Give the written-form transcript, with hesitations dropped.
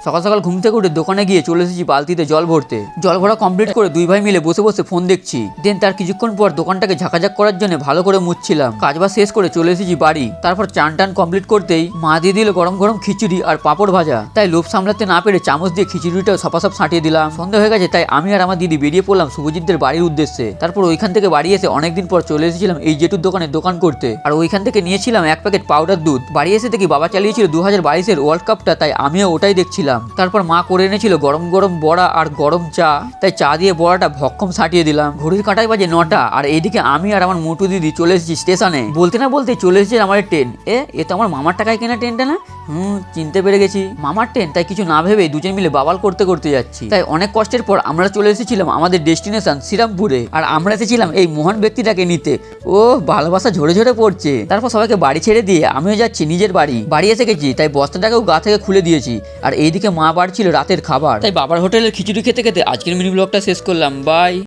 সকাল সকাল ঘুম থেকে উঠে দোকানে গিয়ে চলে এসেছি বালতিতে জল ভরতে। জল ভরা কমপ্লিট করে দুই ভাই মিলে বসে বসে ফোন দেখছি। দেন তার কিছুক্ষণ পর দোকানটাকে ঝাঁকাঝাক করার জন্য ভালো করে মুছছিলাম। কাজবাজ শেষ করে চলে এসেছি বাড়ি। তারপর চান টান কমপ্লিট করতেই মা দিয়ে দিল গরম গরম খিচুড়ি আর পাঁপড় ভাজা। তাই লোভ সামলাতে না পেরে চামচ দিয়ে খিচুড়িটাও সপাসপ ছাঁটিয়ে দিলাম। সন্ধ্যা হয়ে গেছে, তাই আমি আর আমার দিদি বেরিয়ে পড়লাম শুভজিৎদের বাড়ির উদ্দেশ্যে। তারপর ওইখান থেকে বাড়ি এসে অনেকদিন পর চলে এসেছিলাম এই জেঠুর দোকান করতে। আর ওইখান থেকে নিয়েছিলাম এক প্যাকেট পাউডার দুধ। বাড়ি এসে দেখি বাবা চালিয়েছিল 2022-এর ওয়ার্ল্ড কাপটা, তাই আমিও ওটাই দেখছিলাম। তারপর মা করে এনেছিল গরম গরম বড়া আর গরম চা, তাই চা দিয়ে বড়াটা ভক্ষম ছাটিয়ে দিলাম। ঘড়ির কাঁটায় বাজে 9টা, আর এইদিকে আমি আর আমার মোটু দিদি চলে এসেছি স্টেশনে। বলতে না বলতে চলে এসেছে আমার ট্রেন। এ তো আমার মামার টাকায় কেনা ট্রেনটা না? চিনতে পেরে গেছি মামার ট্রেন। তাই কিছু না ভেবে দুজন মিলে বাবাল করতে যাচ্ছি। তাই অনেক কষ্টের পর আমরা চলে এসেছিলাম আমাদের ডেস্টিনেশন শ্রীরামপুরে। আর আমরা এসেছিলাম এই মহান ব্যক্তিটাকে নিতে। ও ভালোবাসা ঝরে ঝরে পড়ছে। তারপর সবাইকে বাড়ি ছেড়ে দিয়ে আমিও যাচ্ছি নিজের বাড়ি এসে গেছি। তাই বস্তাটাকেও গা থেকে খুলে দিয়েছি। আর এইদিকে মা বাড়ছিল রাতের খাবার। তাই বাবার হোটেলের খিচুড়ি খেতে খেতে আজকের মিনি ব্লগটা শেষ করলাম। বাই।